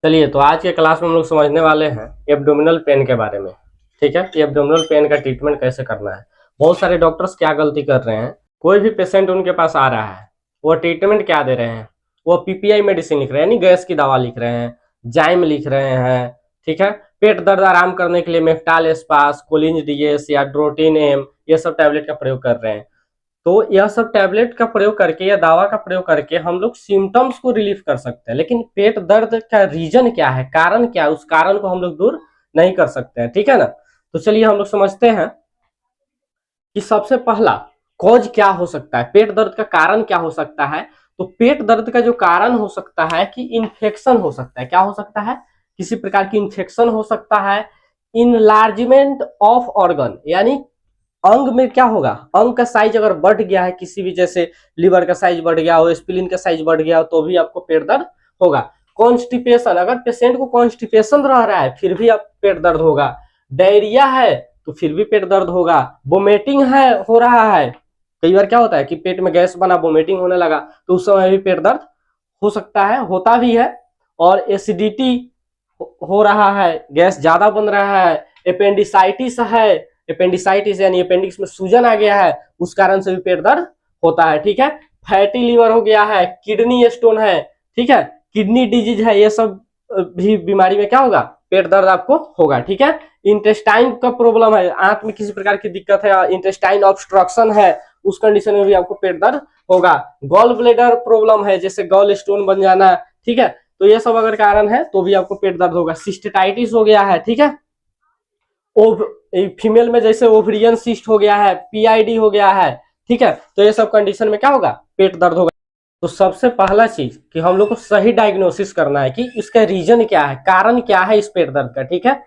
चलिए, तो आज के क्लास में हम लोग समझने वाले हैं एब्डोमिनल पेन के बारे में। ठीक है, एब्डोमिनल पेन का ट्रीटमेंट कैसे करना है। बहुत सारे डॉक्टर्स क्या गलती कर रहे हैं, कोई भी पेशेंट उनके पास आ रहा है, वो ट्रीटमेंट क्या दे रहे हैं, वो पीपीआई मेडिसिन लिख रहे हैं, यानी गैस की दवा लिख रहे हैं, जाइम लिख रहे हैं। ठीक है, पेट दर्द आराम करने के लिए मेफ्टाल एस्पास, कोलिंज डीएस या ड्रोटिन एम, ये सब टैबलेट का प्रयोग कर रहे हैं। तो यह सब टैबलेट का प्रयोग करके या दवा का प्रयोग करके हम लोग सिम्टम्स को रिलीफ कर सकते हैं, लेकिन पेट दर्द का रीजन क्या है, कारण क्या है, उस कारण को हम लोग दूर नहीं कर सकते हैं। ठीक है ना। तो चलिए हम लोग समझते हैं कि सबसे पहला कॉज क्या हो सकता है, पेट दर्द का कारण क्या हो सकता है। तो पेट दर्द का जो कारण हो सकता है कि इन्फेक्शन हो सकता है। क्या हो सकता है? किसी प्रकार की इन्फेक्शन हो सकता है। इनलार्जमेंट ऑफ ऑर्गन, यानी अंग में क्या होगा, अंग का साइज अगर बढ़ गया है किसी भी, जैसे लीवर का साइज बढ़ गया हो, स्प्लीन का साइज बढ़ गया हो, तो भी आपको पेट दर्द होगा। कॉन्स्टिपेशन, अगर पेशेंट को कॉन्स्टिपेशन रह रहा है फिर भी आप पेट दर्द होगा। डायरिया है तो फिर भी पेट दर्द होगा। वोमिटिंग है, हो रहा है, कई बार क्या होता है कि पेट में गैस बना, वोमिटिंग होने लगा, तो उस समय भी पेट दर्द हो सकता है, होता भी है। और एसिडिटी हो रहा है, गैस ज्यादा बन रहा है। अपेंडिसाइटिस है, अपेंडिसाइटिस यानी अपेंडिक्स में सूजन आ गया है, उस कारण से भी पेट दर्द होता है। ठीक है, फैटी लीवर हो गया है, किडनी स्टोन है, ठीक है, किडनी डिजीज है, ये सब भी बीमारी में क्या होगा, पेट दर्द आपको होगा। ठीक है, इंटेस्टाइन का प्रॉब्लम है, आंत में किसी प्रकार की दिक्कत है, इंटेस्टाइन ऑब्स्ट्रक्शन है, उस कंडीशन में भी आपको पेट दर्द होगा। गॉल ब्लेडर प्रॉब्लम है, जैसे गॉल स्टोन बन जाना, ठीक है, तो ये सब अगर कारण है तो भी आपको पेट दर्द होगा। सिस्टेटाइटिस हो गया है, ठीक है, फीमेल में जैसे ओवरियन सिस्ट हो गया है, पीआईडी हो गया है, ठीक है, तो ये सब कंडीशन में क्या होगा, पेट दर्द होगा। तो सबसे पहला चीज कि हम लोग को सही डायग्नोसिस करना है कि इसका रीजन क्या है, कारण क्या है इस पेट दर्द का। ठीक है,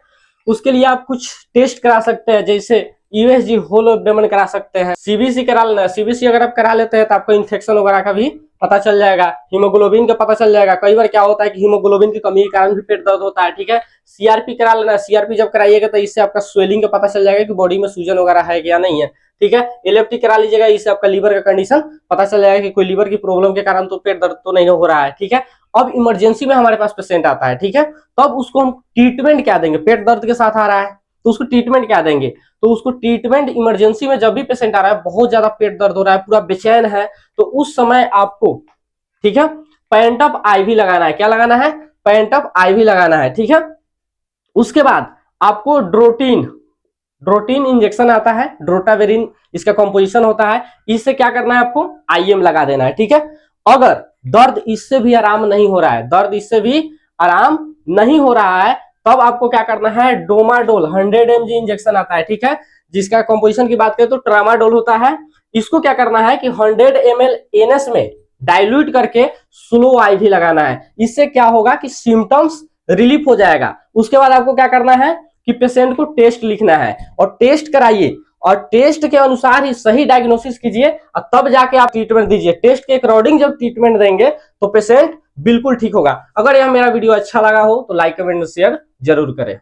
उसके लिए आप कुछ टेस्ट करा सकते हैं, जैसे यूएसजी होल एब्डोमेन करा सकते हैं, सीबीसी करा लेना है। सीबीसी अगर आप करा लेते हैं तो आपको इन्फेक्शन वगैरह का भी पता चल जाएगा, हीमोग्लोबिन का पता चल जाएगा। कई बार क्या होता है कि हीमोग्लोबिन की कमी के कारण भी पेट दर्द होता है। ठीक है, सीआरपी करा लेना है। सीआरपी जब कराइएगा तो इससे आपका स्वेलिंग का पता चल जाएगा कि बॉडी में सूजन वगैरह है या नहीं है। ठीक है, एलएफटी करा लीजिएगा, इससे आपका लीवर का कंडीशन पता चल जाएगा कि कोई लीवर की प्रॉब्लम के कारण तो पेट दर्द तो नहीं हो रहा है। ठीक है, अब इमरजेंसी में हमारे पास पेशेंट आता है, ठीक है, तब उसको हम ट्रीटमेंट क्या देंगे, पेट दर्द के साथ आ रहा है तो उसको ट्रीटमेंट क्या देंगे। तो उसको ट्रीटमेंट इमरजेंसी में जब भी पेशेंट आ रहा है, बहुत ज्यादा पेट दर्द हो रहा है, पूरा बेचैन है, तो उस समय आपको, ठीक है, पेंटअप आईवी लगाना है। क्या लगाना है? पेंटअप आईवी लगाना है। ठीक है, उसके बाद आपको ड्रोटिन इंजेक्शन आता है, ड्रोटावेरिन इसका कंपोजिशन होता है, इससे क्या करना है, आपको आईएम लगा देना है। ठीक है, अगर दर्द इससे भी आराम नहीं हो रहा है, दर्द इससे भी आराम नहीं हो रहा है, तब आपको क्या करना है, डोमाडोल 100 mg इंजेक्शन आता है, ठीक है, जिसका कंपोजिशन की बात करें तो ट्रामाडोल होता है। इसको क्या करना है कि 100 ml एनएस में डाइल्यूट करके स्लो आईवी लगाना है। इससे क्या होगा कि सिम्टम्स रिलीफ हो जाएगा। उसके बाद आपको क्या करना है कि पेशेंट को टेस्ट लिखना है और टेस्ट कराइए, और टेस्ट के अनुसार ही सही डायग्नोसिस कीजिए और तब जाके आप ट्रीटमेंट दीजिए। टेस्ट के अकॉर्डिंग जब ट्रीटमेंट देंगे तो पेशेंट बिल्कुल ठीक होगा। अगर यह मेरा वीडियो अच्छा लगा हो तो लाइक कमेंट शेयर जरूर करें।